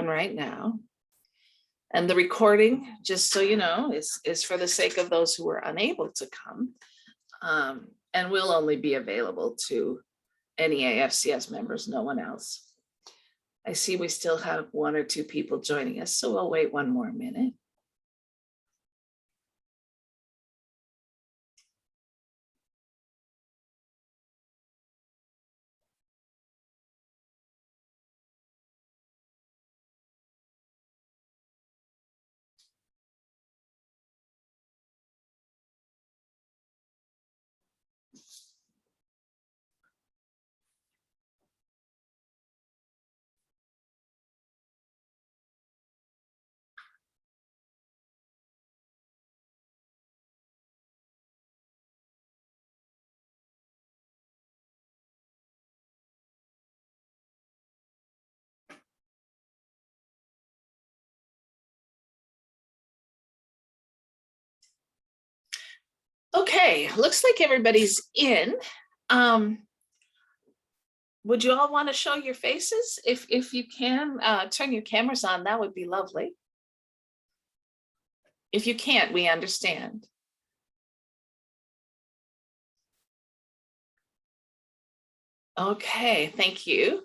right now. And the recording, just so you know, is for the sake of those who were unable to come, and will only be available to NEAFCS members, no one else. I see we still have 1 or 2 people joining us, so we'll wait 1 more minute. Okay, looks like everybody's in. Would you all want to show your faces? If you can, turn your cameras on, that would be lovely. If you can't, we understand. Okay, thank you.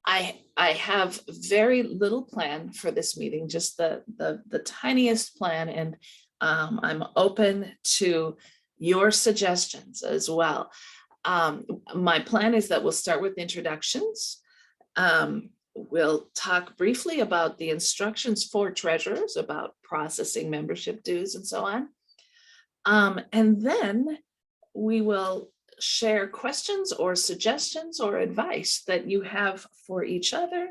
I have very little plan for this meeting, just the tiniest plan, and I'm open to your suggestions as well. My plan is that we'll start with introductions. We'll talk briefly about the instructions for treasurers, about processing membership dues and so on. And then we will share questions or suggestions or advice that you have for each other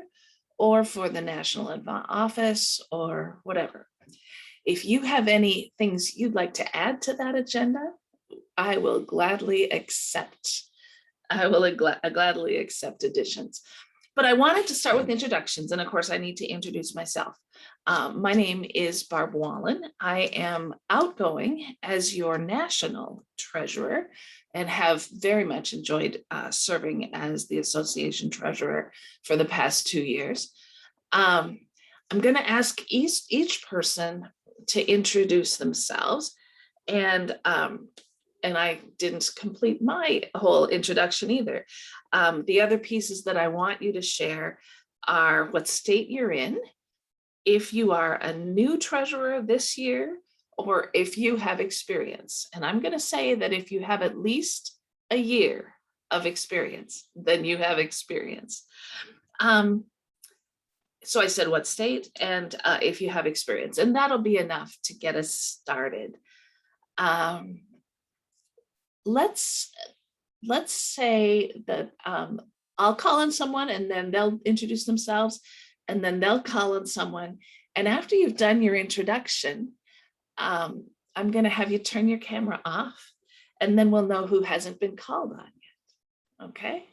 or for the National Office or whatever. If you have any things you'd like to add to that agenda, I will gladly accept. Gladly accept additions. But I wanted to start with introductions. And of course, I need to introduce myself. My name is Barb Wallen. I am outgoing as your national treasurer and have very much enjoyed serving as the association treasurer for the past 2 years. I'm going to ask each person to introduce themselves, and I didn't complete my whole introduction either. The other pieces that I want you to share are what state you're in, if you are a new treasurer this year, or if you have experience. And I'm going to say that if you have at least a year of experience, then you have experience. So I said what state and if you have experience, and that'll be enough to get us started. Let's say that I'll call on someone and then they'll introduce themselves, and then they'll call on someone. And after you've done your introduction, I'm going to have you turn your camera off, and then we'll know who hasn't been called on yet. Okay.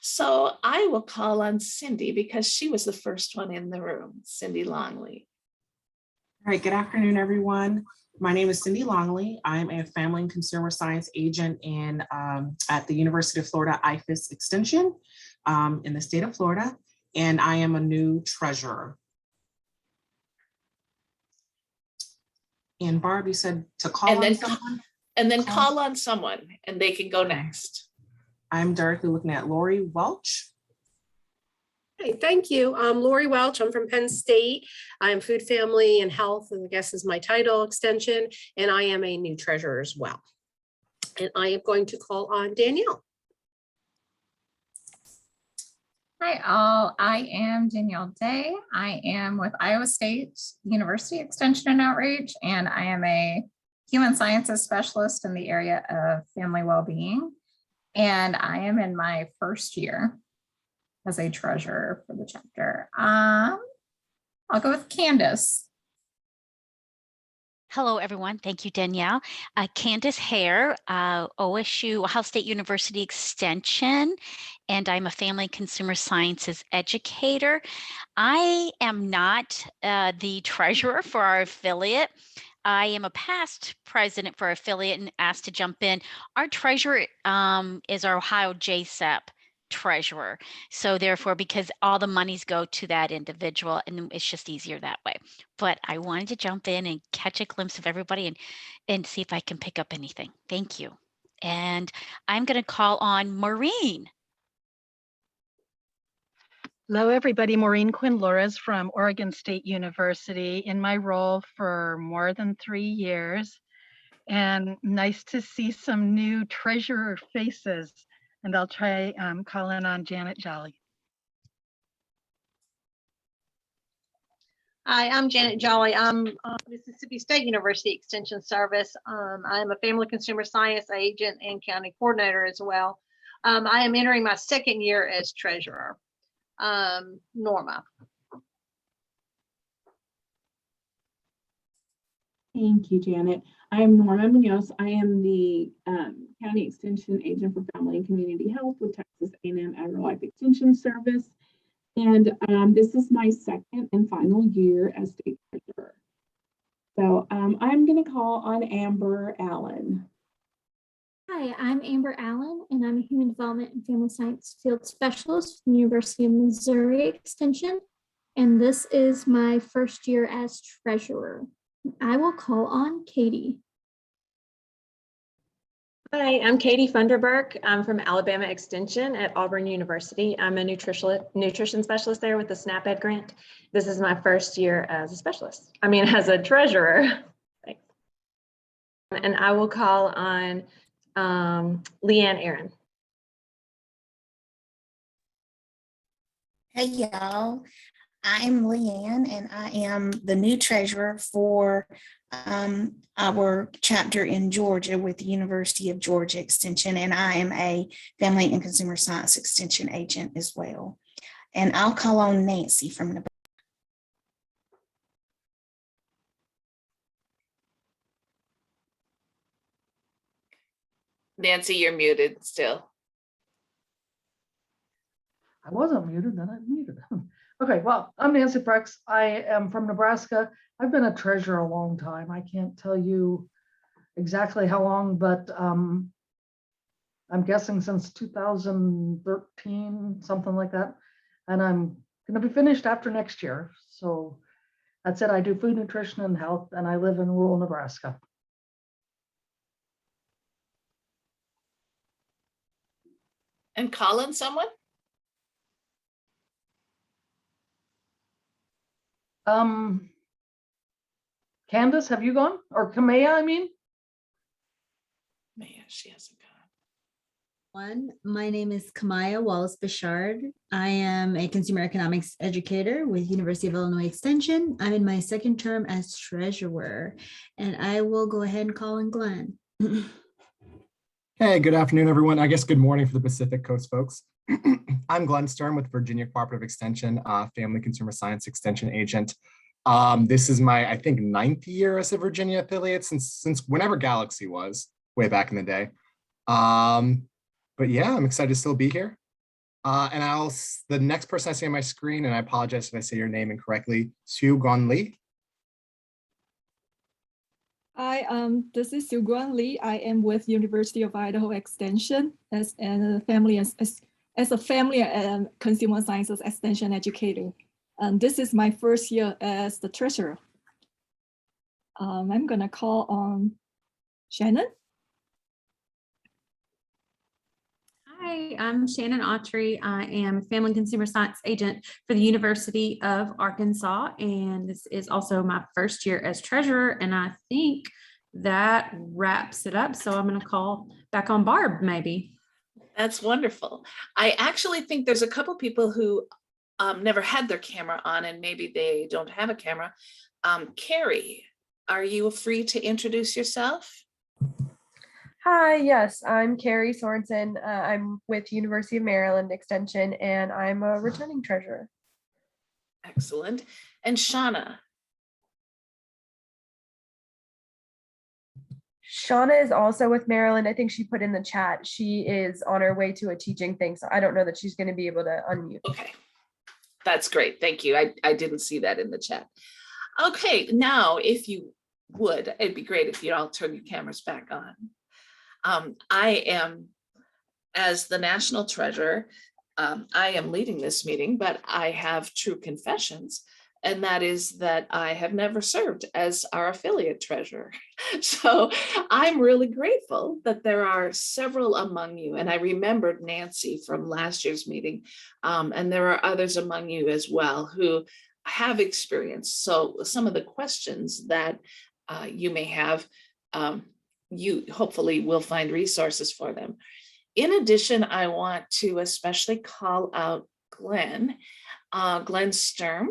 So I will call on Cindy because she was the first one in the room. Cindy Longley. All right, good afternoon, everyone. My name is Cindy Longley. I'm a family and consumer science agent at the University of Florida IFAS Extension in the state of Florida, and I am a new treasurer. And Barb, you said to call on someone? And then call on someone and they can go next. I'm directly looking at Lori Welch. Hey, thank you. I'm Lori Welch. I'm from Penn State. I'm Food, Family, and Health, and I guess is my title extension, and I am a new treasurer as well. And I am going to call on Danielle. Hi all, I am Danielle Day. I am with Iowa State University Extension and Outreach, and I am a human sciences specialist in the area of family well-being. And I am in my first year as a treasurer for the chapter. I'll go with Candace. Hello, everyone. Thank you, Danielle. Candace Hare, OSU, Ohio State University Extension, and I'm a family and consumer sciences educator. I am not the treasurer for our affiliate. I am a past president for our affiliate and asked to jump in. Our treasurer is our Ohio JSEP treasurer. So therefore, because all the monies go to that individual, and it's just easier that way. But I wanted to jump in and catch a glimpse of everybody and see if I can pick up anything. Thank you. And I'm going to call on Maureen. Hello, everybody. Maureen Quinn from Oregon State University in my role for more than 3 years. And nice to see some new treasurer faces. And I'll try calling on Janet Jolly. Hi, I'm Janet Jolly. I'm Mississippi State University Extension Service. I'm a family consumer science agent and county coordinator as well. I am entering my 2nd year as treasurer. Norma. Thank you, Janet. I am Norma Munoz. I am the County Extension Agent for Family and Community Health with Texas A&M AgriLife Extension Service. And this is my 2nd and final year as state treasurer. So I'm going to call on Amber Allen. Hi, I'm Amber Allen, and I'm a Human Development and Family Science Field Specialist from the University of Missouri Extension, and this is my 1st year as treasurer. I will call on Katie. Hi, I'm Katie Funderburk. I'm from Alabama Extension at Auburn University. I'm a nutrition specialist there with the SNAP Ed grant. This is my 1st year as a specialist. As a treasurer. Thanks. And I will call on Leanne Aaron. Hey y'all, I'm Leanne and I am the new treasurer for our chapter in Georgia with the University of Georgia Extension, and I am a Family and Consumer Science Extension agent as well. And I'll call on Nancy from Nebraska. Nancy, you're muted still. I wasn't muted, then I muted. Okay, well, I'm Nancy Prex. I am from Nebraska. I've been a treasurer a long time. I can't tell you exactly how long, but I'm guessing since 2013, something like that. And I'm going to be finished after next year. So that's it. I do food, nutrition, and health, and I live in rural Nebraska. And calling someone? Candace, have you gone? Or Kamiyah, I mean? Kamiyah, she hasn't gone. My name is Kamiyah Wallace Bouchard. I am a consumer economics educator with University of Illinois Extension. I'm in my 2nd term as treasurer, and I will go ahead and call in Glenn. Hey, good afternoon, everyone. I guess good morning for the Pacific Coast folks. I'm Glenn Stern with Virginia Cooperative Extension, Family Consumer Science Extension agent. This is my, I think, 9th year as a Virginia affiliate since whenever Galaxy was, way back in the day. But yeah, I'm excited to still be here. And the next person I see on my screen, and I apologize if I say your name incorrectly, Sue-Gon Lee. Hi, this is Sue-Gon Lee. I am with University of Idaho Extension as a family and consumer sciences extension educator. And this is my 1st year as the treasurer. I'm gonna call on Shannon. Hi, I'm Shannon Autry. I am a Family and Consumer Science agent for the University of Arkansas, and this is also my 1st year as treasurer, and I think that wraps it up. So I'm going to call back on Barb, maybe. That's wonderful. I actually think there's a couple people who never had their camera on, and maybe they don't have a camera. Carrie, are you free to introduce yourself? Hi, yes, I'm Carrie Sorensen. I'm with University of Maryland Extension, and I'm a returning treasurer. Excellent. And Shauna? Shauna is also with Maryland. I think she put in the chat. She is on her way to a teaching thing, so I don't know that she's going to be able to unmute. Okay, that's great. Thank you. I didn't see that in the chat. Okay, now if you would, it'd be great if you all turn your cameras back on. I am, as the national treasurer, I am leading this meeting, but I have true confessions. And that is that I have never served as our affiliate treasurer. So I'm really grateful that there are several among you. And I remembered Nancy from last year's meeting. And there are others among you as well who have experience. So some of the questions that you may have, you hopefully will find resources for them. In addition, I want to especially call out Glenn Sturm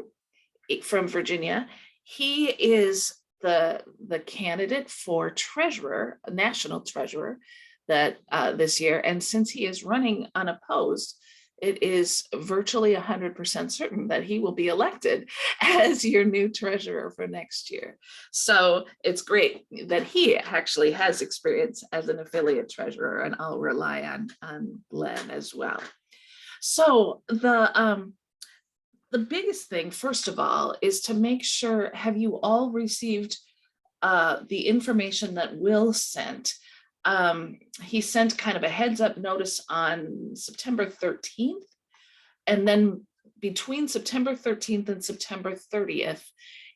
from Virginia. He is the candidate for treasurer, national treasurer, that this year. And since he is running unopposed, it is virtually 100% certain that he will be elected as your new treasurer for next year. So it's great that he actually has experience as an affiliate treasurer, and I'll rely on Glenn as well. So the biggest thing, first of all, is to make sure, have you all received the information that Will sent? He sent kind of a heads up notice on September 13th. And then between September 13th and September 30th,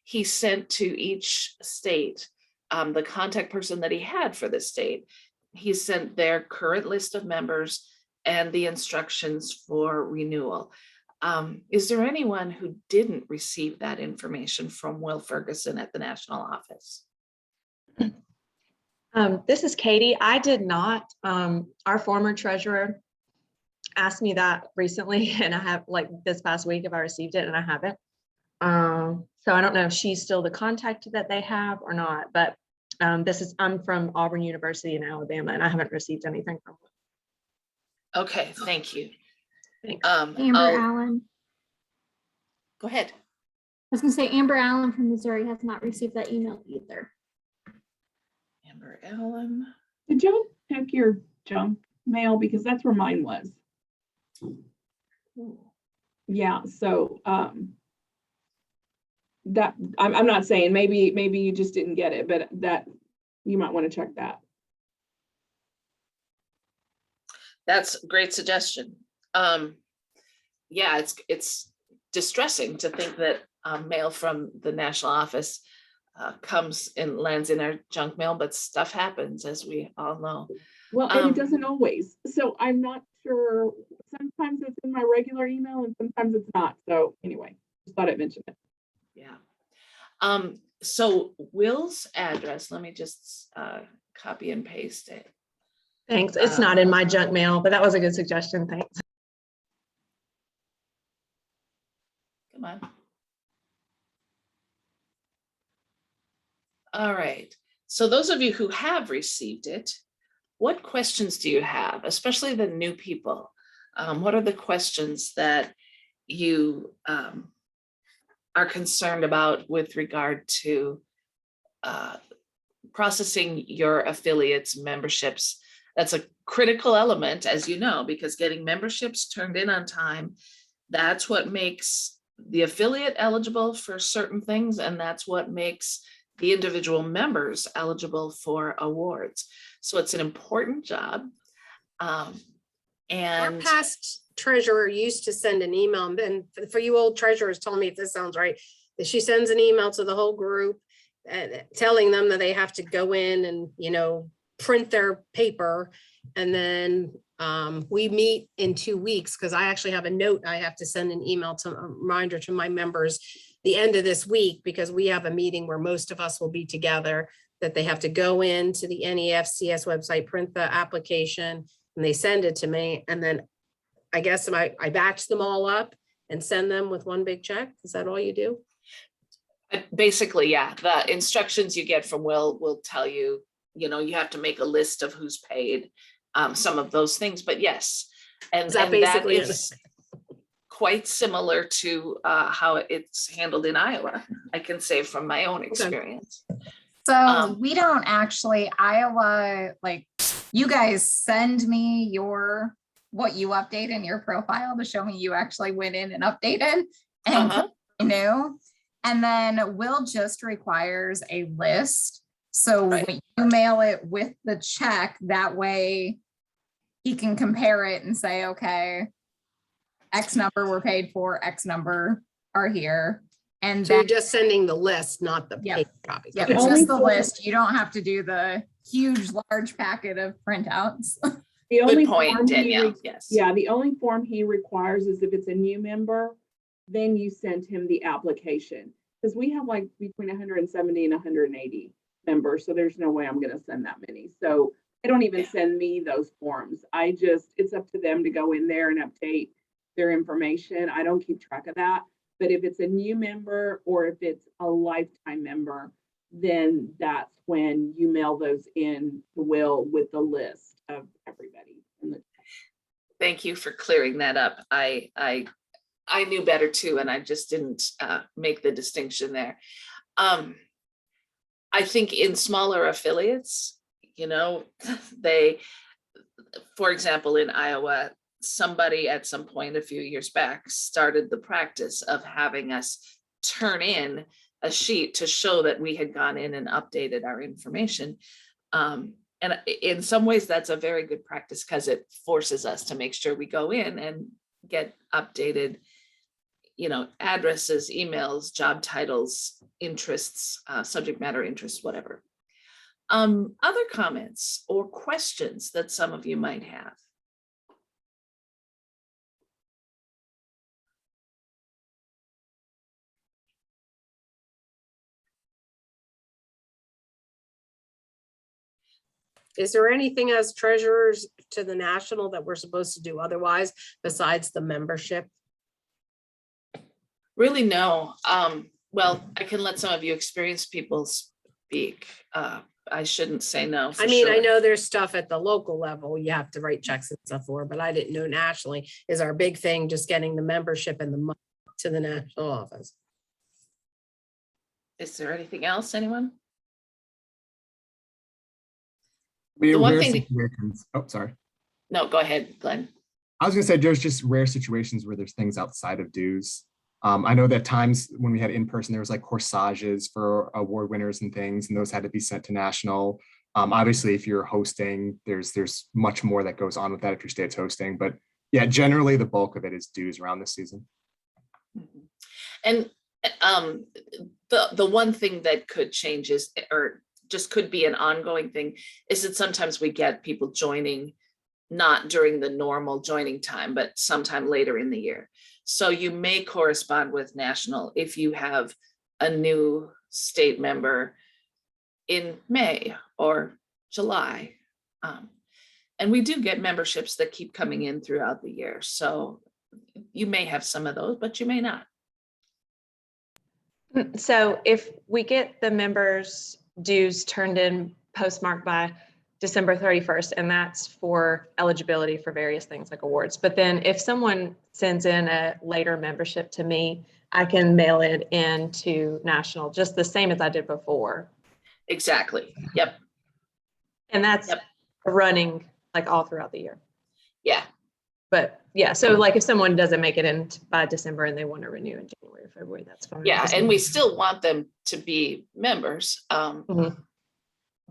he sent to each state, the contact person that he had for the state. He sent their current list of members and the instructions for renewal. Is there anyone who didn't receive that information from Will Ferguson at the national office? This is Katie. I did not. Our former treasurer asked me that recently, and I have, like, this past week if I received it, and I haven't. So I don't know if she's still the contact that they have or not, but I'm from Auburn University in Alabama, and I haven't received anything from them. Okay, thank you. Amber Allen. Go ahead. I was going to say Amber Allen from Missouri has not received that email either. Amber Allen. Did y'all check your junk mail? Because that's where mine was. Yeah, so that I'm not saying maybe you just didn't get it, but that you might want to check that. That's a great suggestion. Yeah, it's distressing to think that mail from the national office comes and lands in our junk mail, but stuff happens, as we all know. Well, and it doesn't always. So I'm not sure. Sometimes it's in my regular email and sometimes it's not. So anyway, just thought I'd mention it. Yeah. So Will's address, let me just copy and paste it. Thanks. It's not in my junk mail, but that was a good suggestion. Thanks. Come on. All right. So those of you who have received it, what questions do you have, especially the new people? What are the questions that you are concerned about with regard to processing your affiliates' memberships? That's a critical element, as you know, because getting memberships turned in on time, that's what makes the affiliate eligible for certain things, and that's what makes the individual members eligible for awards. So it's an important job. Our And past treasurer used to send an email, and for you old treasurers, tell me if this sounds right, that she sends an email to the whole group telling them that they have to go in and, you know, print their paper. And then we meet in 2 weeks, because I actually have a note. I have to send an email to a reminder to my members the end of this week, because we have a meeting where most of us will be together, that they have to go into the NEAFCS website, print the application, and they send it to me. And then I guess I batch them all up and send them with one big check. Is that all you do? basically, yeah, the instructions you get from will tell you, you know, you have to make a list of who's paid, some of those things, but yes. And that basically is quite similar to how it's handled in Iowa, I can say from my own experience. So we don't actually, Iowa, like, you guys send me what you update in your profile to show me you actually went in and updated and new. And then Will just requires a list. So when you mail it with the check, that way he can compare it and say, okay, X number were paid for, X number are here. And So then, you're just sending the list, not the Yep. paper copies. yeah, Okay. it's only just the form- list. You don't have to do the huge, large packet of printouts. The only Good point, form he Danielle, yes. Yeah, the only form he requires is if it's a new member, then you send him the application. Because we have like between 170 and 180 members, so there's no way I'm gonna send that many. So they don't even send me those forms. It's up to them to go in there and update their information. I don't keep track of that. But if it's a new member or if it's a lifetime member, then that's when you mail those in to Will with the list of everybody. Thank you for clearing that up. I knew better too, and I just didn't make the distinction there. I think in smaller affiliates, you know, for example, in Iowa, somebody at some point a few years back started the practice of having us turn in a sheet to show that we had gone in and updated our information. And in some ways that's a very good practice because it forces us to make sure we go in and get updated, you know, addresses, emails, job titles, interests, subject matter interests, whatever. Other comments or questions that some of you might have? Is there anything as treasurers to the national that we're supposed to do otherwise besides the membership? Really, no. Well, I can let some of you experienced people speak. I shouldn't say no. I mean, I know there's stuff at the local level you have to write checks and stuff for, but I didn't know nationally is our big thing just getting the membership and the money to the national office. Is there anything else, anyone? The one rare thing situations. Oh, sorry. No, go ahead, Glenn. I was going to say there's just rare situations where there's things outside of dues. I know that times when we had in person, there was like corsages for award winners and things, and those had to be sent to national. Obviously, if you're hosting, there's much more that goes on with that if your state's hosting. But yeah, generally the bulk of it is dues around this season. And the one thing that could change is, or just could be an ongoing thing, is that sometimes we get people joining not during the normal joining time, but sometime later in the year. So you may correspond with national if you have a new state member in May or July. And we do get memberships that keep coming in throughout the year. So you may have some of those, but you may not. So if we get the members' dues turned in postmarked by December 31st, and that's for eligibility for various things like awards. But then if someone sends in a later membership to me, I can mail it in to national, just the same as I did before. Exactly. Yep. And that's running like all throughout the year. Yeah. But yeah, so like if someone doesn't make it in by December and they want to renew in January or February, that's fine. Yeah, and we still want them to be members.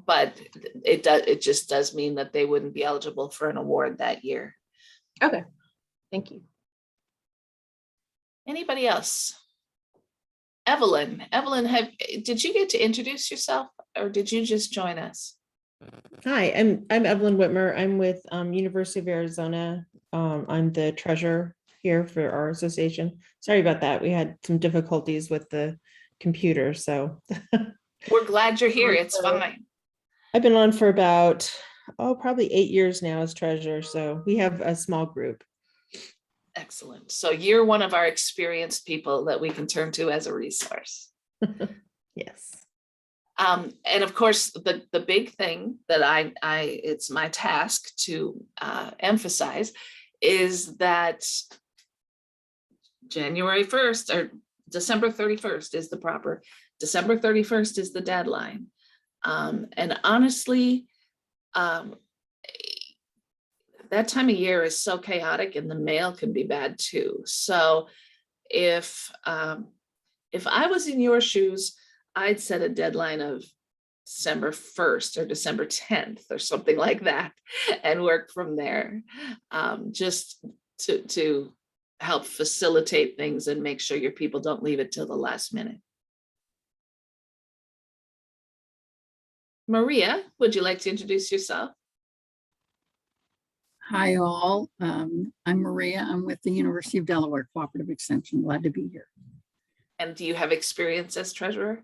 But it just does mean that they wouldn't be eligible for an award that year. Okay, thank you. Anybody else? Evelyn, did you get to introduce yourself or did you just join us? Hi, I'm Evelyn Whitmer. I'm with University of Arizona. I'm the treasurer here for our association. Sorry about that. We had some difficulties with the computer, so. We're glad you're here. It's fine. I've been on for about, probably 8 years now as treasurer. So we have a small group. Excellent. So you're one of our experienced people that we can turn to as a resource. Yes. And of course, the big thing that it's my task to emphasize is that January 1st or December 31st is the proper, December 31st is the deadline. And honestly, that time of year is so chaotic and the mail can be bad too. So if I was in your shoes, I'd set a deadline of December 1st or December 10th or something like that and work from there. Just to help facilitate things and make sure your people don't leave it till the last minute. Maria, would you like to introduce yourself? Hi, all. I'm Maria. I'm with the University of Delaware Cooperative Extension. Glad to be here. And do you have experience as treasurer?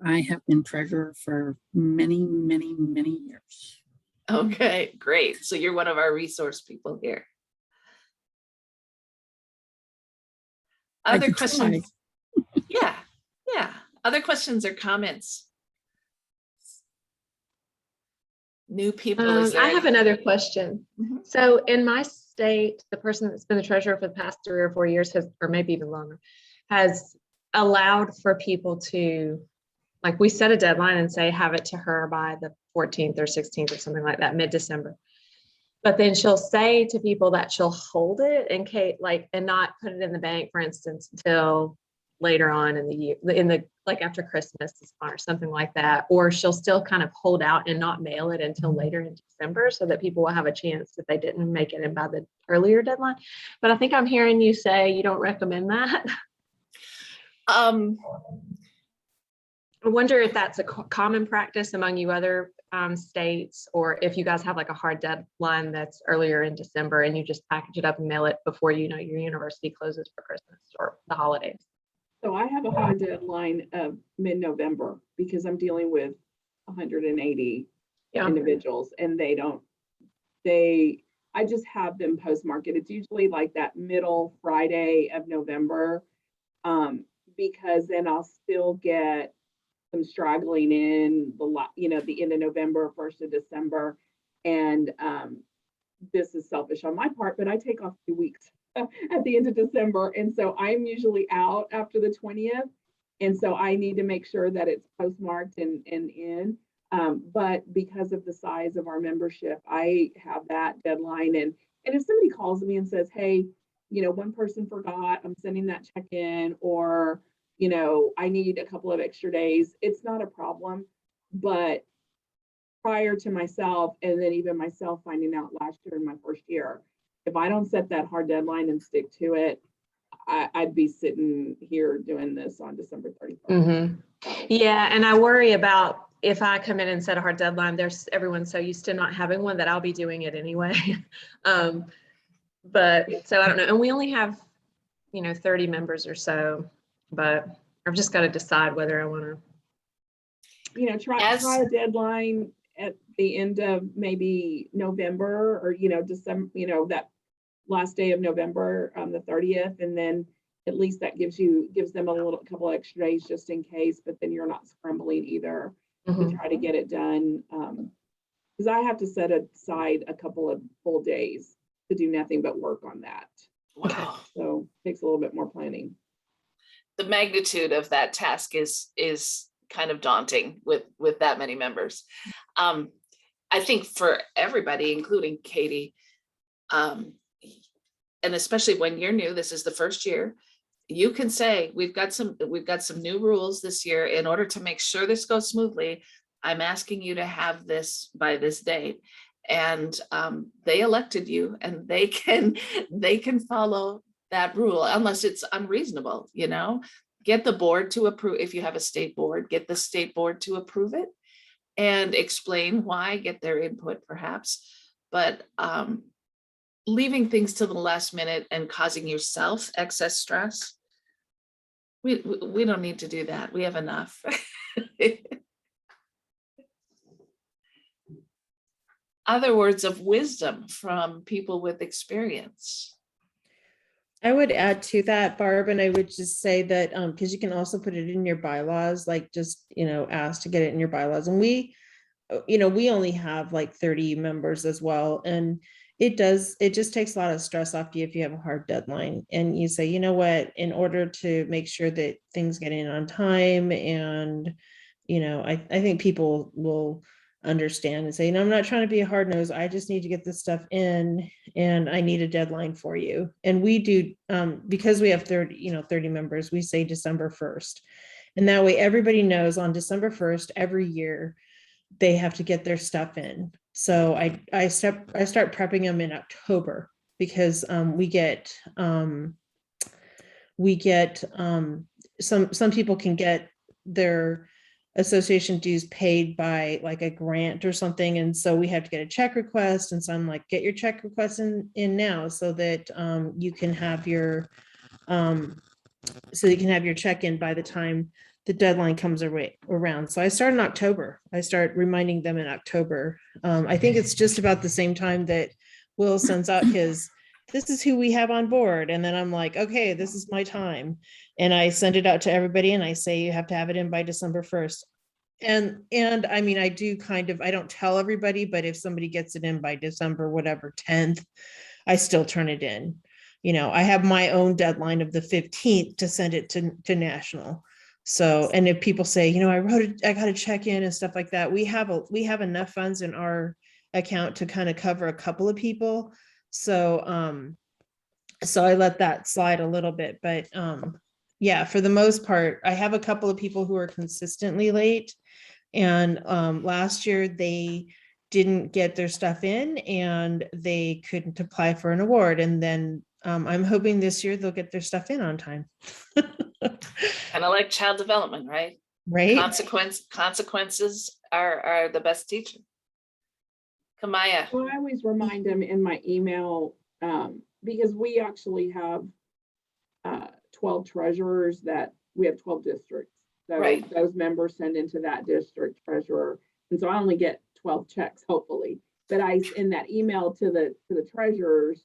I have been treasurer for many, many, many years. Okay, great. So you're one of our resource people here. Other questions? Yeah. Other questions or comments? New people. I have another question. So in my state, the person that's been the treasurer for the past 3 or 4 years has, or maybe even longer, has allowed for people to, like, we set a deadline and say, have it to her by the 14th or 16th or something like that, mid-December. But then she'll say to people that she'll hold it in case, like, and not put it in the bank, for instance, until later on in the year, like after Christmas or something like that. Or she'll still kind of hold out and not mail it until later in December so that people will have a chance if they didn't make it in by the earlier deadline. But I think I'm hearing you say you don't recommend that. I wonder if that's a common practice among you other states, or if you guys have like a hard deadline that's earlier in December and you just package it up and mail it before you know your university closes for Christmas or the holidays. So I have a hard deadline of mid-November because I'm dealing with 180 individuals, and I just have them postmarket. It's usually like that middle Friday of November, because then I'll still get some straggling in the end of November, 1st of December. And this is selfish on my part, but I take off 2 weeks at the end of December. And so I'm usually out after the 20th. And so I need to make sure that it's postmarked and in. But because of the size of our membership, I have that deadline. And if somebody calls me and says, hey, one person forgot, I'm sending that check in, or, I need a couple of extra days, it's not a problem. But prior to myself, and then even myself finding out last year in my first year, if I don't set that hard deadline and stick to it, I'd be sitting here doing this on December 31st. Mm-hmm. So. Yeah, and I worry about if I come in and set a hard deadline, everyone's so used to not having one that I'll be doing it anyway. But so I don't know. And we only have, 30 members or so, but I've just got to decide whether I want to. Try a deadline at the end of maybe November or, December, that last day of November, the 30th. And then at least that gives them a couple extra days just in case, but then you're not scrambling either to try to get it done. Because I have to set aside a couple of full days to do nothing but work on that. Wow. So it takes a little bit more planning. The magnitude of that task is kind of daunting with that many members. I think for everybody, including Katie, and especially when you're new, this is the first year, you can say, we've got some new rules this year. In order to make sure this goes smoothly, I'm asking you to have this by this date. And they elected you, and they can follow that rule unless it's unreasonable. Get the board to approve. If you have a state board, get the state board to approve it and explain why, get their input perhaps. But leaving things to the last minute and causing yourself excess stress, we don't need to do that. We have enough. Other words of wisdom from people with experience. I would add to that, Barb, and I would just say that because you can also put it in your bylaws, like just, ask to get it in your bylaws. And we only have like 30 members as well. And it just takes a lot of stress off you if you have a hard deadline and you say, what, in order to make sure that things get in on time. And, I think people will understand and say, I'm not trying to be a hard nose. I just need to get this stuff in and I need a deadline for you. And we do, because we have 30 members, we say December 1st. And that way everybody knows on December 1st, every year, they have to get their stuff in. So I start prepping them in October because we get some people can get their association dues paid by like a grant or something. And so we have to get a check request. And so I'm like, get your check request in now so that you can have your check in by the time the deadline comes around. So I start in October. I start reminding them in October. I think it's just about the same time that Will sends out his, this is who we have on board. And then I'm like, okay, this is my time. And I send it out to everybody and I say, you have to have it in by December 1st. And I mean, I do kind of, I don't tell everybody, but if somebody gets it in by December, whatever, 10th, I still turn it in. You know, I have my own deadline of the 15th to send it to national. So, and if people say, you know, I got to check in and stuff like that, we have enough funds in our account to kind of cover a couple of people. So, so I let that slide a little bit, but, yeah, for the most part, I have a couple of people who are consistently late. And last year they didn't get their stuff in and they couldn't apply for an award. And then I'm hoping this year they'll get their stuff in on time. Kind of like child development, right? Right. Consequences are the best teacher. Kamiyah. Well, I always remind them in my email because we actually have 12 treasurers that we have 12 districts. So right. Those members send into that district treasurer. And so I only get 12 checks, hopefully. But I, in that email to the treasurers,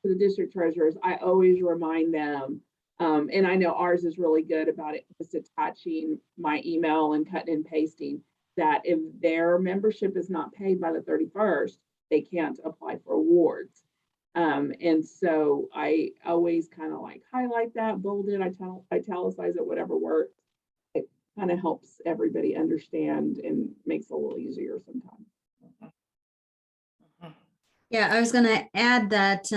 to the district treasurers, I always remind them. And I know ours is really good about it, just attaching my email and cutting and pasting that if their membership is not paid by the 31st, they can't apply for awards. And so I always kind of like highlight that, bold it, italicize it, whatever works. It kind of helps everybody understand and makes it a little easier sometimes. Yeah, I was going to add that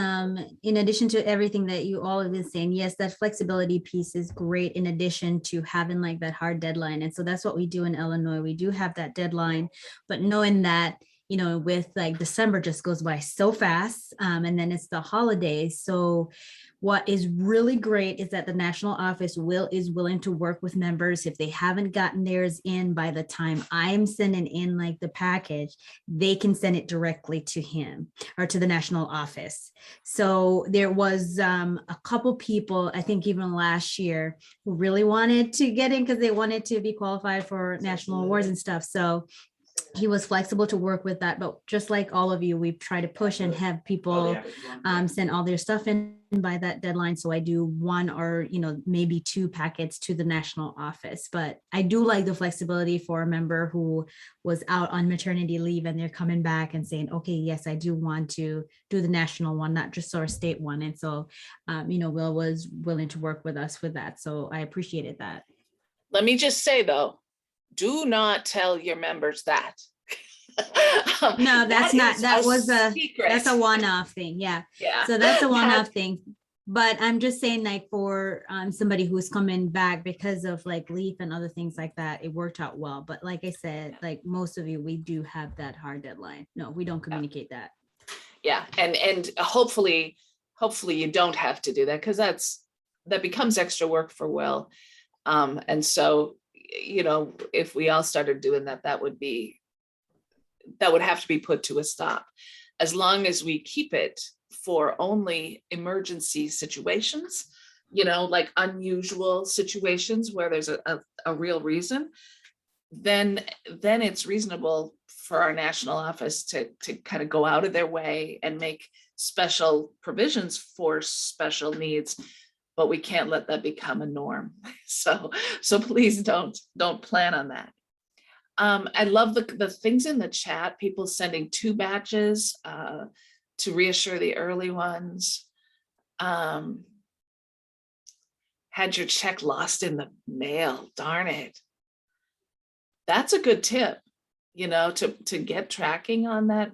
in addition to everything that you all have been saying, yes, that flexibility piece is great in addition to having like that hard deadline. And so that's what we do in Illinois. We do have that deadline, but knowing that, you know, with like December just goes by so fast, and then it's the holidays. So what is really great is that the national office is willing to work with members. If they haven't gotten theirs in by the time I'm sending in like the package, they can send it directly to him or to the national office. So there was a couple people, I think even last year, who really wanted to get in because they wanted to be qualified for national awards and stuff. So he was flexible to work with that, but just like all of you, we try to push and have people send all their stuff in by that deadline. So I do one or, you know, maybe two packets to the national office, but I do like the flexibility for a member who was out on maternity leave and they're coming back and saying, okay, yes, I do want to do the national one, not just our state one. And so, you know, Will was willing to work with us with that. So I appreciated that. Let me just say though, do not tell your members that. No, that's not, that was secret. That's a one-off thing. Yeah. Yeah. So that's a one-off thing. But I'm just saying, like, for somebody who's coming back because of like leave and other things like that, it worked out well. But like I said, like most of you, we do have that hard deadline. No, we don't communicate that. Yeah. And hopefully you don't have to do that, because that becomes extra work for Will. And so, you know, if we all started doing that, that would have to be put to a stop. As long as we keep it for only emergency situations, you know, like unusual situations where there's a real reason, then it's reasonable for our national office to kind of go out of their way and make special provisions for special needs. But we can't let that become a norm. So please don't plan on that. I love the things in the chat, people sending 2 batches to reassure the early ones. Had your check lost in the mail, darn it. That's a good tip, you know, to get tracking on that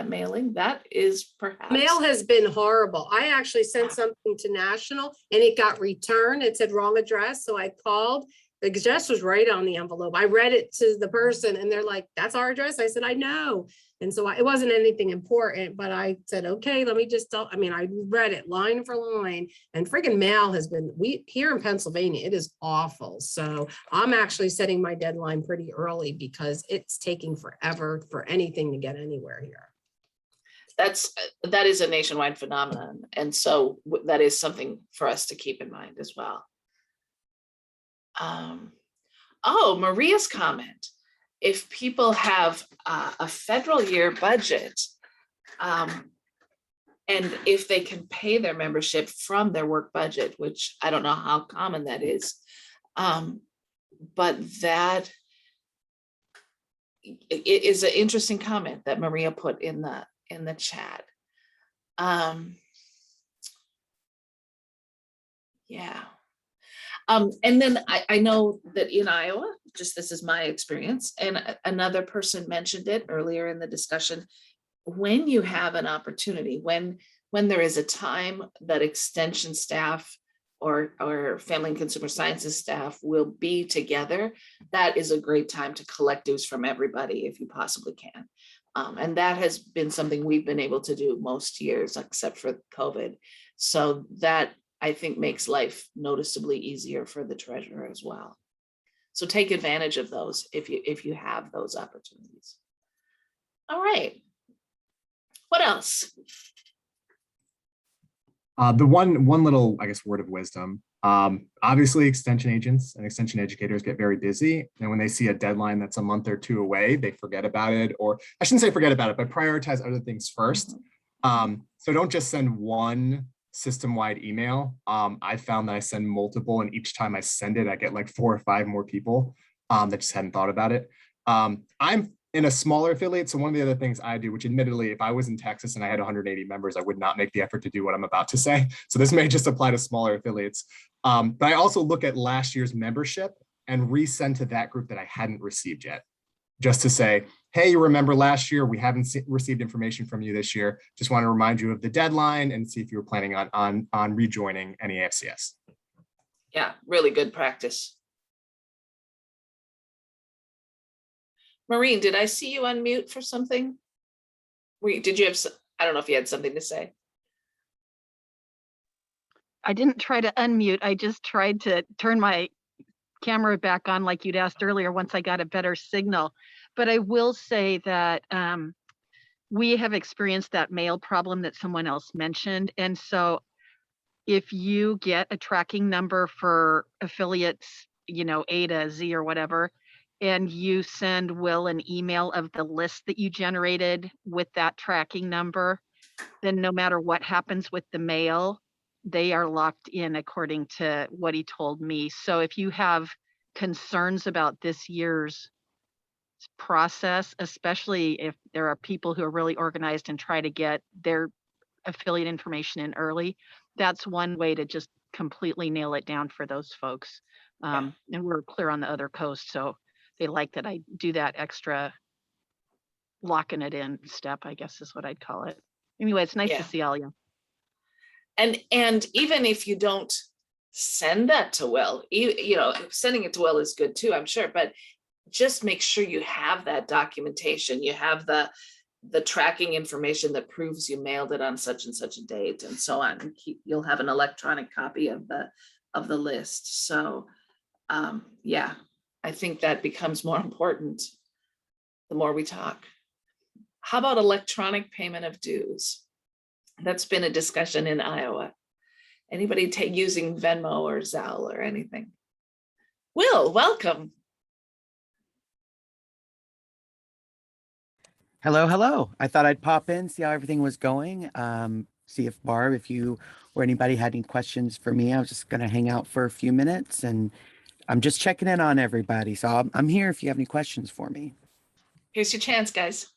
mailing. That is perhaps. Mail has been horrible. I actually sent something to national and it got returned. It said wrong address. So I called The address was right on the envelope. I read it to the person and they're like, that's our address. I said, I know. And so it wasn't anything important, but I said, okay, let me just tell, I mean, I read it line for line, and friggin' mail has been, here in Pennsylvania, it is awful. So I'm actually setting my deadline pretty early because it's taking forever for anything to get anywhere here. That is a nationwide phenomenon. And so that is something for us to keep in mind as well. Oh, Maria's comment. If people have a federal year budget, and if they can pay their membership from their work budget, which I don't know how common that is, but that it is an interesting comment that Maria put in the chat. Yeah. And then I know that in Iowa, just this is my experience, and another person mentioned it earlier in the discussion, when you have an opportunity, when there is a time that extension staff or family and consumer sciences staff will be together, that is a great time to collect dues from everybody if you possibly can. And that has been something we've been able to do most years, except for COVID. So that, I think, makes life noticeably easier for the treasurer as well. So take advantage of those if you have those opportunities. All right. What else? The one little, I guess, word of wisdom. Obviously, extension agents and extension educators get very busy. And when they see a deadline that's a month or two away, they forget about it, or I shouldn't say forget about it, but prioritize other things first. So don't just send one system-wide email. I found that I send multiple, and each time I send it, I get like 4 or 5 more people that just hadn't thought about it. I'm in a smaller affiliate, so one of the other things I do, which admittedly, if I was in Texas and I had 180 members, I would not make the effort to do what I'm about to say. So this may just apply to smaller affiliates. But I also look at last year's membership and resend to that group that I hadn't received yet, just to say, hey, you remember last year, we haven't received information from you this year. Just want to remind you of the deadline and see if you were planning on rejoining NEAFCS. Yeah, really good practice. Maureen, did I see you unmute for something? Did you have, I don't know if you had something to say. I didn't try to unmute. I just tried to turn my camera back on like you'd asked earlier once I got a better signal. But I will say that we have experienced that mail problem that someone else mentioned. And so if you get a tracking number for affiliates, you know, A to Z or whatever, and you send Will an email of the list that you generated with that tracking number, then no matter what happens with the mail, they are locked in according to what he told me. So if you have concerns about this year's process, especially if there are people who are really organized and try to get their affiliate information in early, that's one way to just completely nail it down for those folks. And we're clear on the other coast, so they like that I do that extra locking it in step, I guess is what I'd call it. Anyway, it's nice to see all you. And even if you don't send that to Will, you know, sending it to Will is good too, I'm sure, but just make sure you have that documentation. You have the tracking information that proves you mailed it on such and such a date and so on. You'll have an electronic copy of the list. So yeah, I think that becomes more important the more we talk. How about electronic payment of dues? That's been a discussion in Iowa. Anybody using Venmo or Zelle or anything? Will, welcome. Hello, hello. I thought I'd pop in, see how everything was going. See if Barb, if you or anybody had any questions for me. I was just gonna hang out for a few minutes, and I'm just checking in on everybody. So I'm here if you have any questions for me. Here's your chance, guys.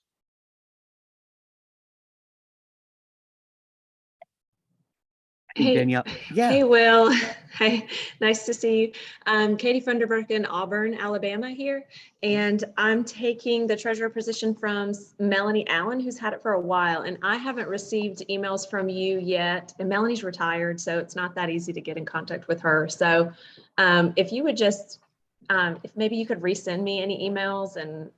Hey, Danielle. Yeah. Hey, Will. Hi, nice to see you. I'm Katie Funderburk in Auburn, Alabama here, and I'm taking the treasurer position from Melanie Allen, who's had it for a while, and I haven't received emails from you yet, and Melanie's retired, so it's not that easy to get in contact with her. So if you would just if maybe you could resend me any emails and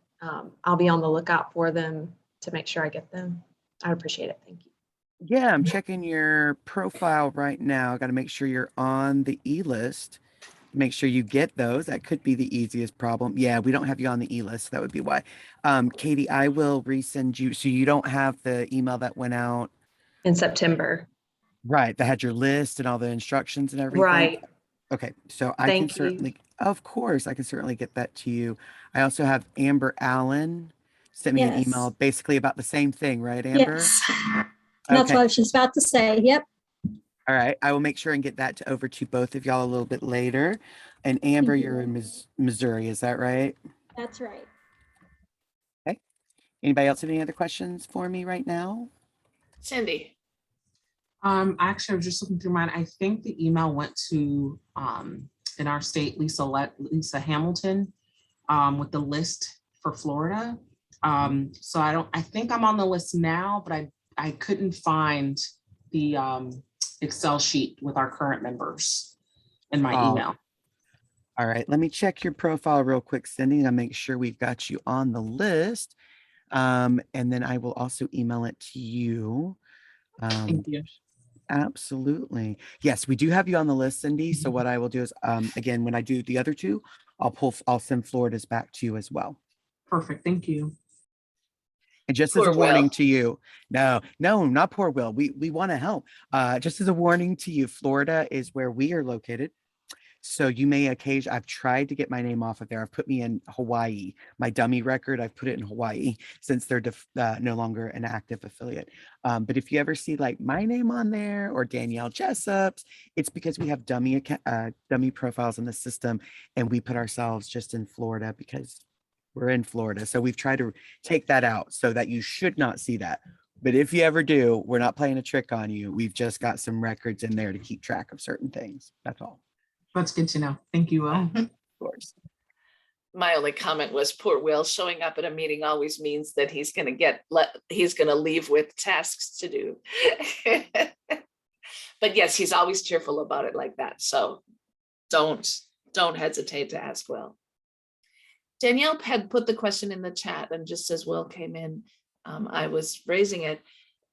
I'll be on the lookout for them to make sure I get them. I'd appreciate it. Thank you. Yeah, I'm checking your profile right now. I got to make sure you're on the e-list. Make sure you get those. That could be the easiest problem. Yeah, we don't have you on the e-list. That would be why. Katie, I will resend you. So you don't have the email that went out in September. Right, that had your list and all the instructions and everything. Right. Okay, so I can Thank you. certainly, of course, I can certainly get that to you. I also have Amber Allen sent me an Yes. email basically about the same thing, right, Amber? Yes. That's Okay. what I was just about to say. Yep. All right, I will make sure and get that over to both of y'all a little bit later. And Amber, Thank you. you're in Missouri, is that right? That's right. Okay. Anybody else have any other questions for me right now? Cindy. Actually, I was just looking through mine. I think the email went to in our state, Lisa Hamilton, with the list for Florida. So I think I'm on the list now, but I couldn't find the Excel sheet with our current members in my email. All right, let me check your profile real quick, Cindy, and make sure we've got you on the list. And then I will also email it to you. Thank you. Absolutely. Yes, we do have you on the list, Cindy. So what I will do is, again, when I do the other two, I'll send Florida's back to you as well. Perfect. Thank you. And just Poor as a warning Will. to you, no, not poor Will. We want to help. Just as a warning to you, Florida is where we are located. So you may I've tried to get my name off of there. I've put me in Hawaii. My dummy record, I've put it in Hawaii since they're no longer an active affiliate. But if you ever see like my name on there or Danielle Jessup's, it's because we have dummy profiles in the system and we put ourselves just in Florida because we're in Florida. So we've tried to take that out so that you should not see that. But if you ever do, we're not playing a trick on you. We've just got some records in there to keep track of certain things. That's all. That's good to know. Thank you, Will. Of course. My only comment was poor Will showing up at a meeting always means that he's going to leave with tasks to do. But yes, he's always cheerful about it like that. So don't hesitate to ask Will. Danielle had put the question in the chat, and just as Will came in, I was raising it.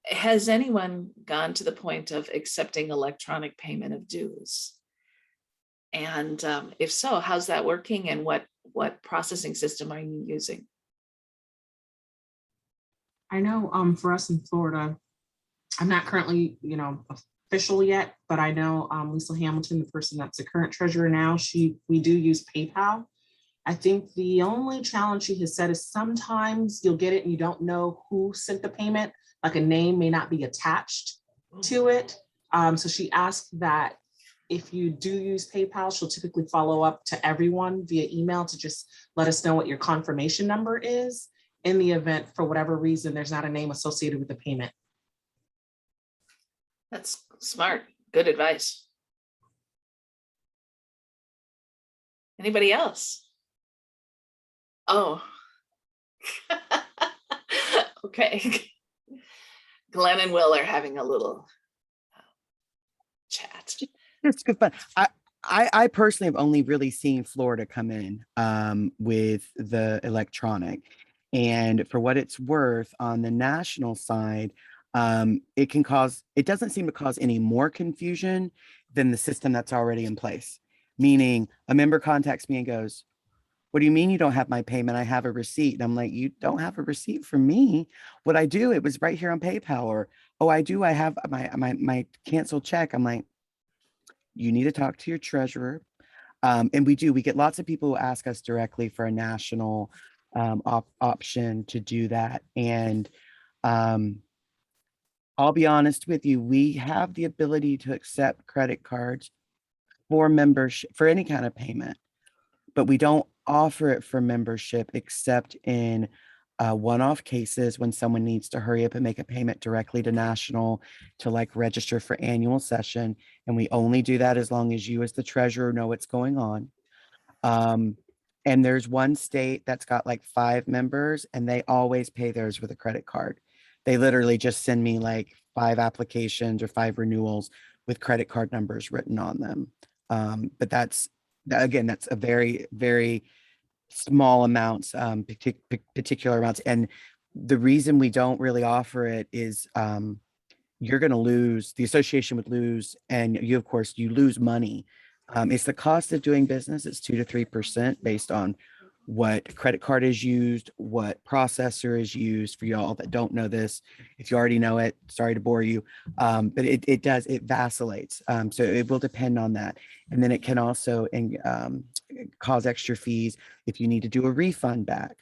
Has anyone gone to the point of accepting electronic payment of dues? And if so, how's that working, and what processing system are you using? I know for us in Florida, I'm not currently, official yet, but I know Lisa Hamilton, the person that's the current treasurer now, we do use PayPal. I think the only challenge she has said is sometimes you'll get it and you don't know who sent the payment, like a name may not be attached to it. So she asked that if you do use PayPal, she'll typically follow up to everyone via email to just let us know what your confirmation number is in the event, for whatever reason, there's not a name associated with the payment. That's smart. Good advice. Anybody else? Oh. Okay. Glenn and Will are having a little chat. It's good fun. I personally have only really seen Florida come in with the electronic. And for what it's worth, on the national side, it doesn't seem to cause any more confusion than the system that's already in place. Meaning a member contacts me and goes, "What do you mean you don't have my payment? I have a receipt." And I'm like, "You don't have a receipt for me. What I do, it was right here on PayPal." Or, "Oh, I do. I have my canceled check." I'm like, "You need to talk to your treasurer." And we get lots of people who ask us directly for a national option to do that. And I'll be honest with you, we have the ability to accept credit cards for membership, for any kind of payment, but we don't offer it for membership except in one-off cases when someone needs to hurry up and make a payment directly to national to like register for annual session. And we only do that as long as you as the treasurer know what's going on. And there's one state that's got like 5 members and they always pay theirs with a credit card. They literally just send me like 5 applications or 5 renewals with credit card numbers written on them. But that's again, that's a very, very small amounts, particular amounts. And the reason we don't really offer it is you're going to lose, the association would lose, and you, of course, you lose money. It's the cost of doing business. It's 2 to 3% based on what credit card is used, what processor is used. For y'all that don't know this, if you already know it, sorry to bore you, but it vacillates. So it will depend on that. And then it can also cause extra fees if you need to do a refund back.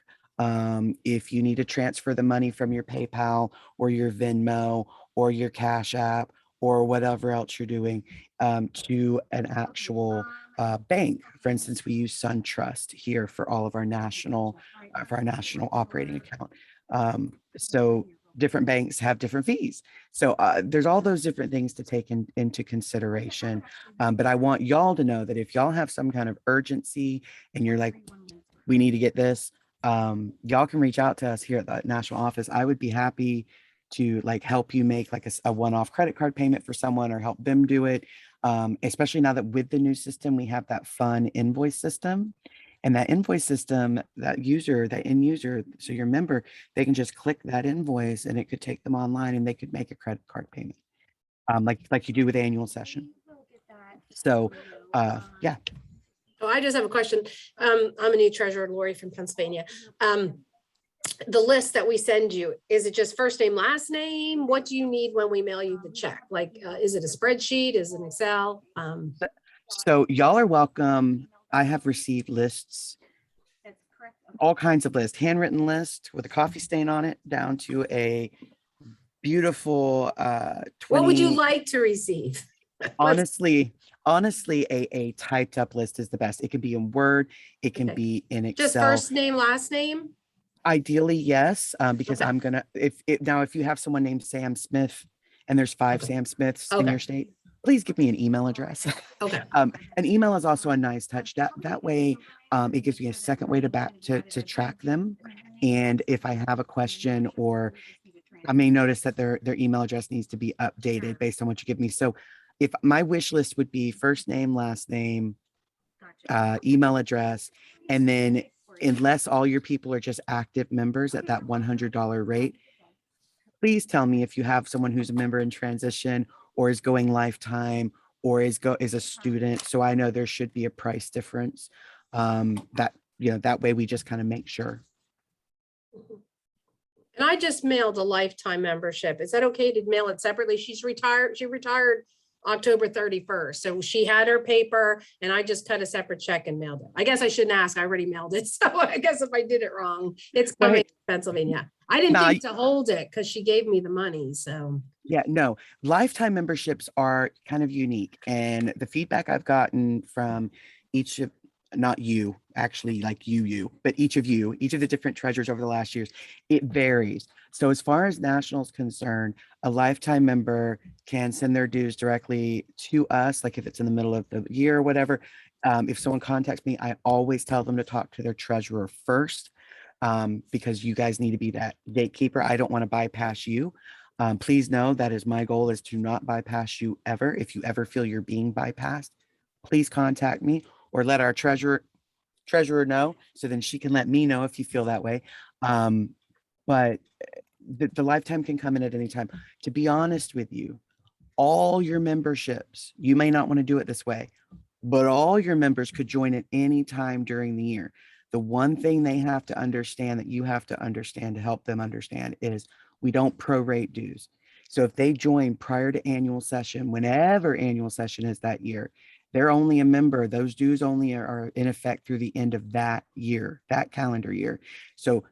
If you need to transfer the money from your PayPal or your Venmo or your Cash App or whatever else you're doing to an actual bank. For instance, we use SunTrust here for all of our national operating account. So different banks have different fees. So there's all those different things to take into consideration. But I want y'all to know that if y'all have some kind of urgency and you're like, we need to get this, y'all can reach out to us here at the national office. I would be happy to like help you make like a one-off credit card payment for someone or help them do it. Especially now that with the new system, we have that fun invoice system. And that invoice system, that end user, so your member, they can just click that invoice and it could take them online and they could make a credit card payment. Like you do with annual session. So yeah. Oh, I just have a question. I'm a new treasurer, Lori from Pennsylvania. The list that we send you, is it just first name, last name? What do you need when we mail you the check? Like, is it a spreadsheet? Is it an Excel? So y'all are welcome. I have received lists, all kinds of lists, handwritten list with a coffee stain on it down to a beautiful 20. What would you like to receive? Honestly, a typed up list is the best. It can be in Word. It can be in Excel. Just first name, last name? Ideally, yes, because I'm gonna, if you have someone named Sam Smith and there's 5 Sam Smiths in your state, please give me an email address. Okay. An email is also a nice touch. That way, it gives me a second way to track them. And if I have a question, or I may notice that their email address needs to be updated based on what you give me. So if my wish list would be first name, last name, email address, and then unless all your people are just active members at that $100 rate, please tell me if you have someone who's a member in transition or is going lifetime or is a student. So I know there should be a price difference. That way we just kind of make sure. And I just mailed a lifetime membership. Is that okay to mail it separately? She's retired. She retired October 31st. So she had her paper and I just cut a separate check and mailed it. I guess I shouldn't ask. I already mailed it. So I guess if I did it wrong, it's coming to Pennsylvania. I didn't think to hold it because she gave me the money. So yeah, no, lifetime memberships are kind of unique. And the feedback I've gotten from each of, not you, actually like but each of the different treasurers over the last years, it varies. So as far as national is concerned, a lifetime member can send their dues directly to us, like if it's in the middle of the year or whatever. If someone contacts me, I always tell them to talk to their treasurer first, because you guys need to be that gatekeeper. I don't want to bypass you. Please know that is my goal, is to not bypass you ever. If you ever feel you're being bypassed, please contact me or let our treasurer know, so then she can let me know if you feel that way. But the lifetime can come in at any time. To be honest with you, all your memberships, you may not want to do it this way, but all your members could join at any time during the year. The one thing they have to understand, that you have to understand to help them understand, is we don't prorate dues. So if they join prior to annual session, whenever annual session is that year, they're only a member. Those dues only are in effect through the end of that year, that calendar year. So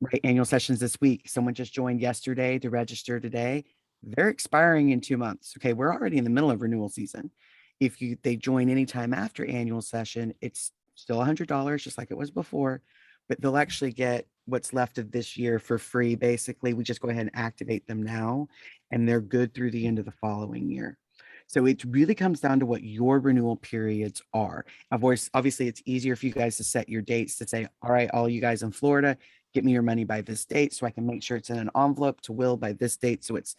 right, annual sessions this week, someone just joined yesterday to register today, they're expiring in 2 months. Okay, we're already in the middle of renewal season. If they join anytime after annual session, it's still $100, just like it was before, but they'll actually get what's left of this year for free. Basically, we just go ahead and activate them now, and they're good through the end of the following year. So it really comes down to what your renewal periods are. Of course, obviously, it's easier for you guys to set your dates to say, all right, all you guys in Florida, get me your money by this date so I can make sure it's in an envelope to Will by this date. So it's,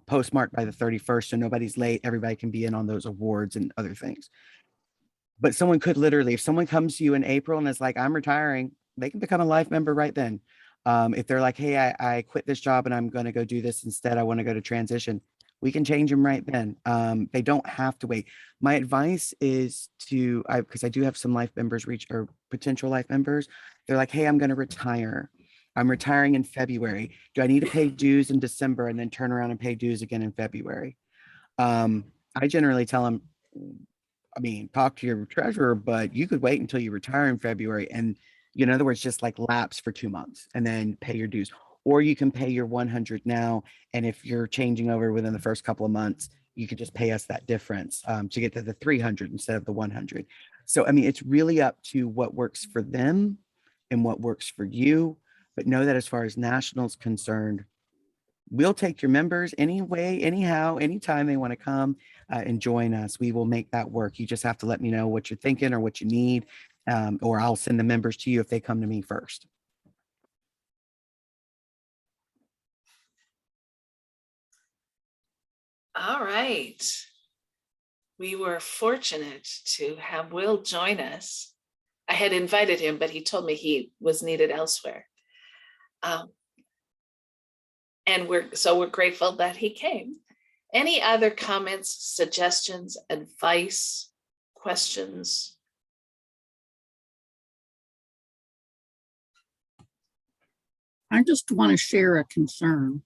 postmarked by the 31st, so nobody's late. Everybody can be in on those awards and other things. But someone could literally, if someone comes to you in April and is like, I'm retiring, they can become a life member right then. If they're like, hey, I quit this job and I'm going to go do this instead, I want to go to transition, we can change them right then. They don't have to wait. My advice is to, because I do have some life members or potential life members, they're like, hey, I'm going to retire. I'm retiring in February. Do I need to pay dues in December and then turn around and pay dues again in February? I generally tell them, I mean, talk to your treasurer, but you could wait until you retire in February and, in other words, just like lapse for 2 months and then pay your dues. Or you can pay your 100 now. And if you're changing over within the first couple of months, you could just pay us that difference to get to the 300 instead of the 100. So, I mean, it's really up to what works for them and what works for you. But know that as far as National's concerned, we'll take your members anyway, anyhow, anytime they want to come and join us. We will make that work. You just have to let me know what you're thinking or what you need, or I'll send the members to you if they come to me first. All right. We were fortunate to have Will join us. I had invited him, but he told me he was needed elsewhere. And we're grateful that he came. Any other comments, suggestions, advice, questions? I just want to share a concern.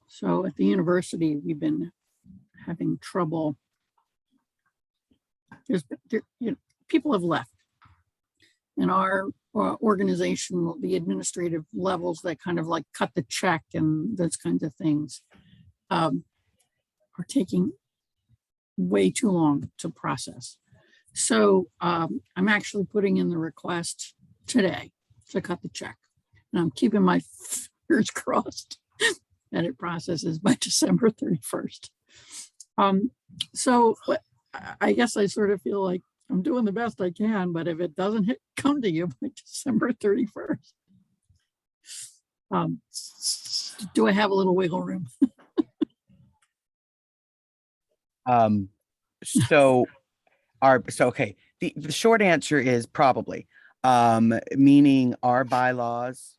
So at the university, we've been having trouble. People have left. In our organization, the administrative levels that kind of like cut the check and those kinds of things are taking way too long to process. So I'm actually putting in the request today to cut the check. And I'm keeping my fingers crossed that it processes by December 31st. So I guess I sort of feel like I'm doing the best I can, but if it doesn't come to you by December 31st, do I have a little wiggle room? Okay. The short answer is probably, meaning our bylaws,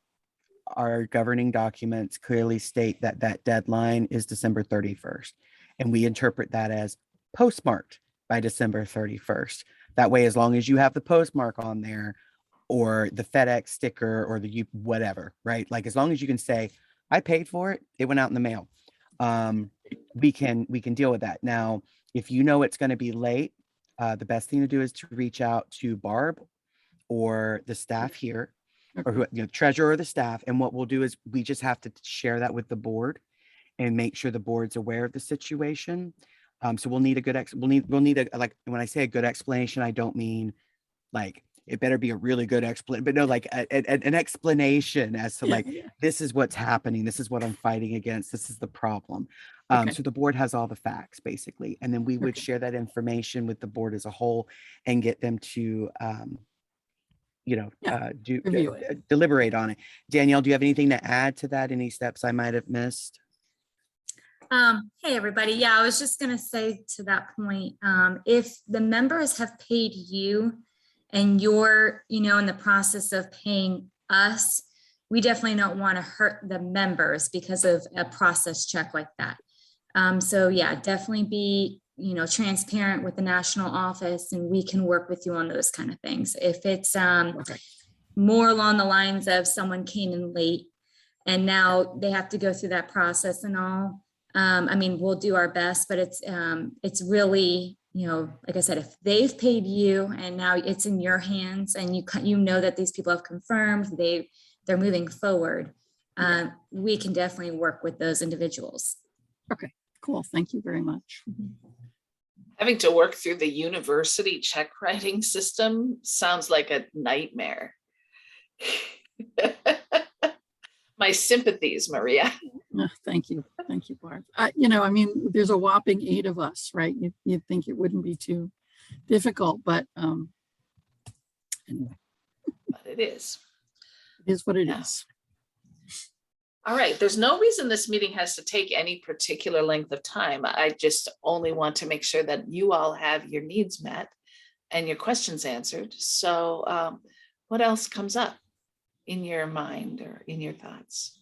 our governing documents clearly state that that deadline is December 31st. And we interpret that as postmarked by December 31st. That way, as long as you have the postmark on there or the FedEx sticker or the whatever, right? Like as long as you can say, I paid for it, it went out in the mail. We can deal with that. Now, if you know it's going to be late, the best thing to do is to reach out to Barb or the staff here, or treasurer or the staff. And what we'll do is we just have to share that with the board and make sure the board's aware of the situation. So we'll need a good we'll need a, like, when I say a good explanation, I don't mean like it better be a really good explanation, but no, like an explanation as to like, this is what's happening. This is what I'm fighting against. This is the problem. So the board has all the facts basically. And then we would share that information with the board as a whole and get them to, deliberate on it. Danielle, do you have anything to add to that? Any steps I might have missed? Hey, everybody. Yeah, I was just going to say to that point, if the members have paid you and you're, in the process of paying us, we definitely don't want to hurt the members because of a process check like that. So yeah, definitely be, transparent with the national office and we can work with you on those kind of things. If it's more along the lines of someone came in late and now they have to go through that process and all, we'll do our best, but it's really, like I said, if they've paid you and now it's in your hands and you know that these people have confirmed they're moving forward, we can definitely work with those individuals. Okay, cool. Thank you very much. Having to work through the university check writing system sounds like a nightmare. My sympathies, Maria. Thank you. Thank you, Barb. There's a whopping 8 of us, right? You'd think it wouldn't be too difficult, but anyway. But it is. It is what it is. All right. There's no reason this meeting has to take any particular length of time. I just only want to make sure that you all have your needs met. and your questions answered. So what else comes up in your mind or in your thoughts?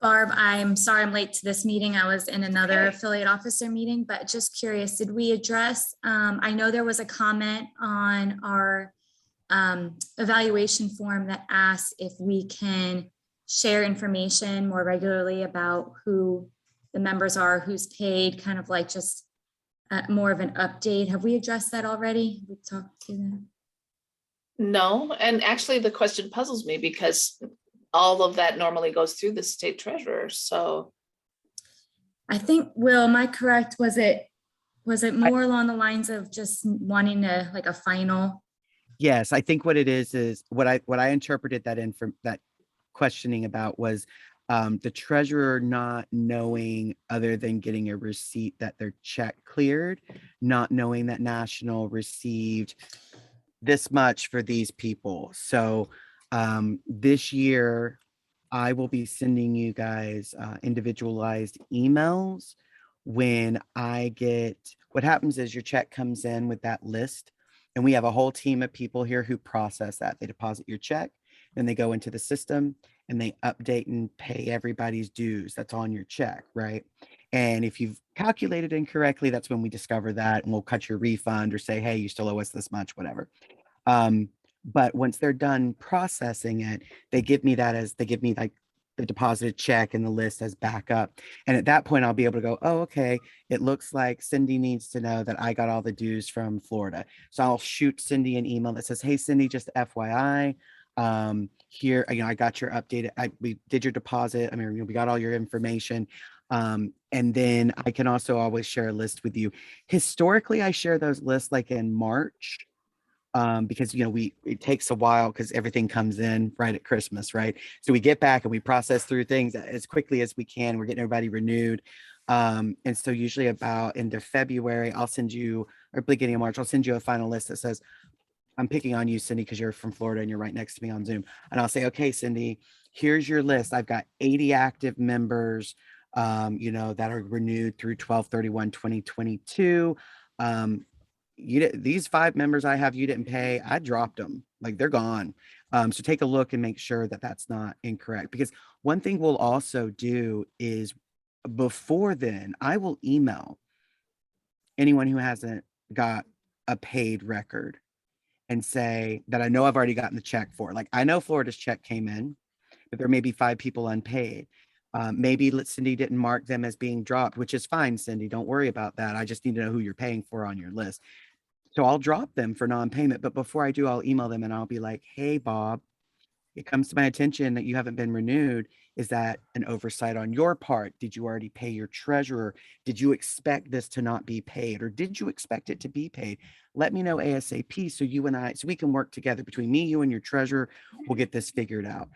Barb, I'm sorry I'm late to this meeting. I was in another affiliate officer meeting, but just curious, did we address, I know there was a comment on our evaluation form that asks if we can share information more regularly about who the members are, who's paid, kind of like just more of an update. Have we addressed that already? We talked to them. No, and actually the question puzzles me because all of that normally goes through the state treasurer. So I think, Will, am I correct? Was it more along the lines of just wanting to like a final? Yes, I think what it is what I interpreted that in from that questioning about was the treasurer not knowing, other than getting a receipt, that their check cleared, not knowing that National received this much for these people. So this year I will be sending you guys individualized emails when I get, what happens is your check comes in with that list, and we have a whole team of people here who process that. They deposit your check, then they go into the system and they update and pay everybody's dues that's on your check, right? And if you've calculated incorrectly, that's when we discover that, and we'll cut your refund or say, hey, you still owe us this much, whatever. But once they're done processing it, they give me like the deposited check and the list as backup. And at that point, I'll be able to go, oh, okay, it looks like Cindy needs to know that I got all the dues from Florida. So I'll shoot Cindy an email that says, hey, Cindy, just FYI, here, I got your updated, we did your deposit. I mean, we got all your information. And then I can also always share a list with you. Historically, I share those lists like in March. Because it takes a while because everything comes in right at Christmas, right? So we get back and we process through things as quickly as we can. We're getting everybody renewed. And so usually about end of February, I'll send you, or beginning of March, I'll send you a final list that says, I'm picking on you, Cindy, because you're from Florida and you're right next to me on Zoom. And I'll say, okay, Cindy, here's your list. I've got 80 active members, that are renewed through 12/31/2022. These 5 members I have you didn't pay, I dropped them, like they're gone. So take a look and make sure that that's not incorrect, because one thing we'll also do is before then, I will email anyone who hasn't got a paid record and say that I know I've already gotten the check for. Like, I know Florida's check came in, but there may be 5 people unpaid. Maybe Cindy didn't mark them as being dropped, which is fine, Cindy, don't worry about that. I just need to know who you're paying for on your list. So I'll drop them for non-payment, but before I do, I'll email them and I'll be like, hey, Bob, it comes to my attention that you haven't been renewed. Is that an oversight on your part? Did you already pay your treasurer? Did you expect this to not be paid, or did you expect it to be paid? Let me know ASAP so we can work together between me, you, and your treasurer. We'll get this figured out.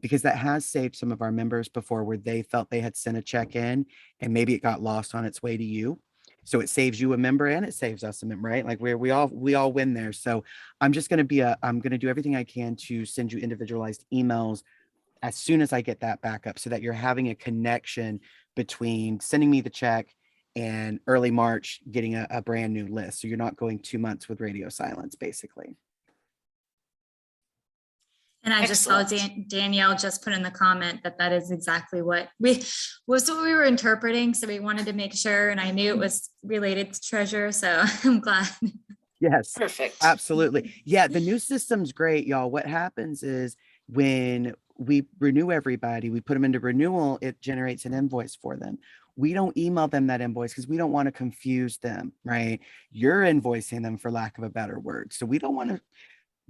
Because that has saved some of our members before, where they felt they had sent a check in and maybe it got lost on its way to you. So it saves you a member and it saves us a member, right? Like we all win there. So I'm just going to I'm going to do everything I can to send you individualized emails as soon as I get that backup, so that you're having a connection between sending me the check and early March getting a brand new list. So you're not going 2 months with radio silence, basically. And I just saw Danielle just put in the comment that is exactly what we were interpreting. So we wanted to make sure, and I knew it was related to treasure. So I'm glad. Yes, perfect. Absolutely. Yeah, the new system's great, y'all. What happens is when we renew everybody, we put them into renewal, it generates an invoice for them. We don't email them that invoice because we don't want to confuse them, right? You're invoicing them, for lack of a better word. So we don't want to.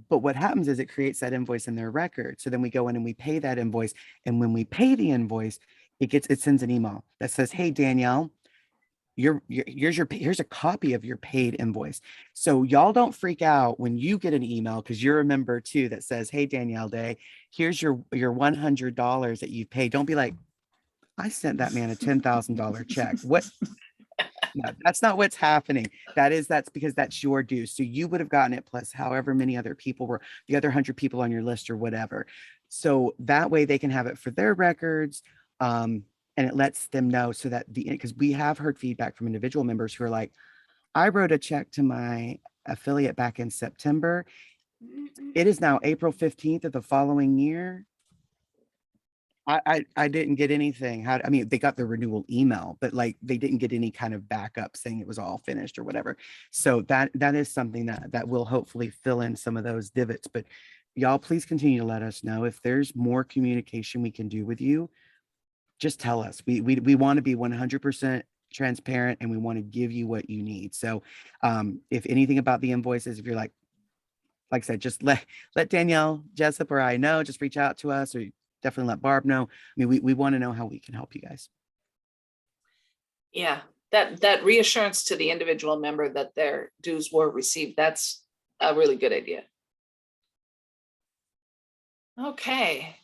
But what happens is it creates that invoice in their record. So then we go in and we pay that invoice. And when we pay the invoice, it sends an email that says, hey, Danielle, here's a copy of your paid invoice. So y'all don't freak out when you get an email, because you're a member too, that says, hey, Danielle Day, here's your $100 that you've paid. Don't be like, I sent that man a $10,000 check. What? No, that's not what's happening. That's because that's your due. So you would have gotten it plus however many other people were, the other 100 people on your list or whatever. So that way they can have it for their records. And And it lets them know so that because we have heard feedback from individual members who are like, I wrote a check to my affiliate back in September. It is now April 15th of the following year. I didn't get anything. I mean, they got the renewal email, but like they didn't get any kind of backup saying it was all finished or whatever. So that is something that will hopefully fill in some of those divots. But y'all, please continue to let us know if there's more communication we can do with you. Just tell us. We want to be 100% transparent, and we want to give you what you need. So if anything about the invoices, if you're like I said, just let Danielle, Jessup, or I know, just reach out to us, or definitely let Barb know. I mean, we want to know how we can help you guys. Yeah, that reassurance to the individual member that their dues were received, that's a really good idea. Okay.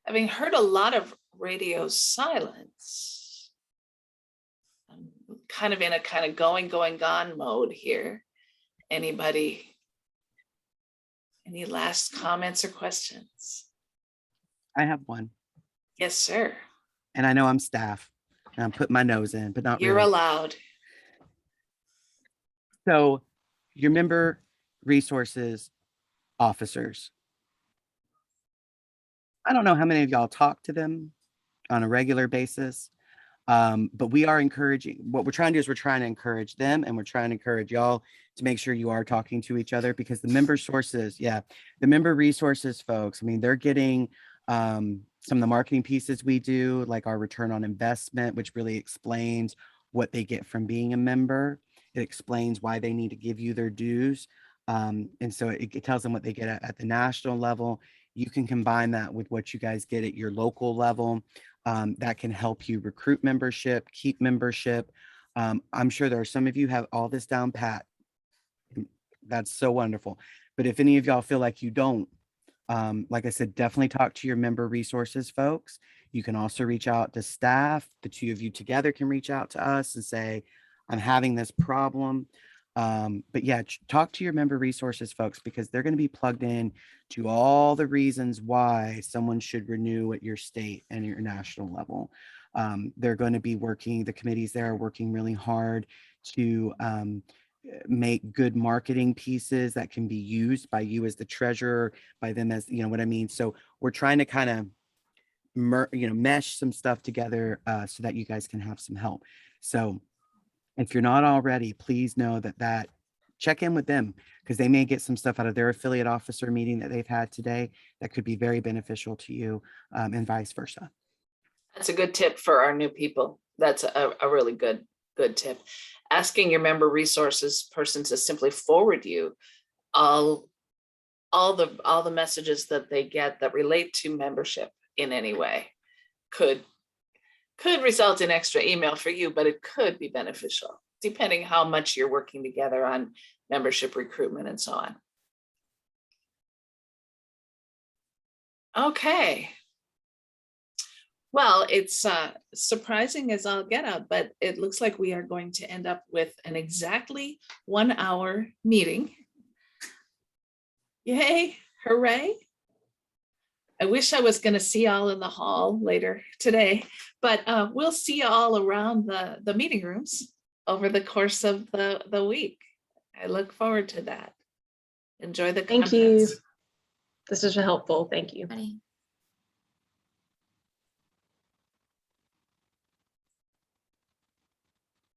Having heard a lot of radio silence, I'm kind of in a kind of going, gone mode here. Anybody? Any last comments or questions? I have one. Yes, sir. And I know I'm staff, and I'm putting my nose in, but not You're really. allowed. So your member resources officers, I don't know how many of y'all talk to them on a regular basis, but we are encouraging. What we're trying to do is we're trying to encourage them, and we're trying to encourage y'all to make sure you are talking to each other, because the member sources, the member resources folks, I mean, they're getting some of the marketing pieces we do, like our return on investment, which really explains what they get from being a member. It explains why they need to give you their dues. And so it tells them what they get at the national level. You can combine that with what you guys get at your local level. That can help you recruit membership, keep membership. I'm sure there are some of you have all this down pat. That's so wonderful. But if any of y'all feel like you don't, like I said, definitely talk to your member resources folks. You can also reach out to staff. The two of you together can reach out to us and say, I'm having this problem. But yeah, talk to your member resources folks, because they're going to be plugged in to all the reasons why someone should renew at your state and your national level. They're going to be working, the committees there are working really hard to make good marketing pieces that can be used by you as the treasurer, by them as, you know what I mean? So we're trying to kind of mesh some stuff together so that you guys can have some help. So if you're not already, please know that check in with them, because they may get some stuff out of their affiliate officer meeting that they've had today that could be very beneficial to you, and vice versa. That's a good tip for our new people. That's a really good tip. Asking your member resources person to simply forward you all the messages that they get that relate to membership in any way could result in extra email for you, but it could be beneficial depending how much you're working together on membership recruitment and so on. Okay. Well, it's surprising as all get out, but it looks like we are going to end up with an exactly 1 hour meeting. Yay, hooray. I wish I was going to see y'all in the hall later today, but we'll see you all around the meeting rooms over the course of the week. I look forward to that. Enjoy the conference. Thank you. This is helpful. Thank you.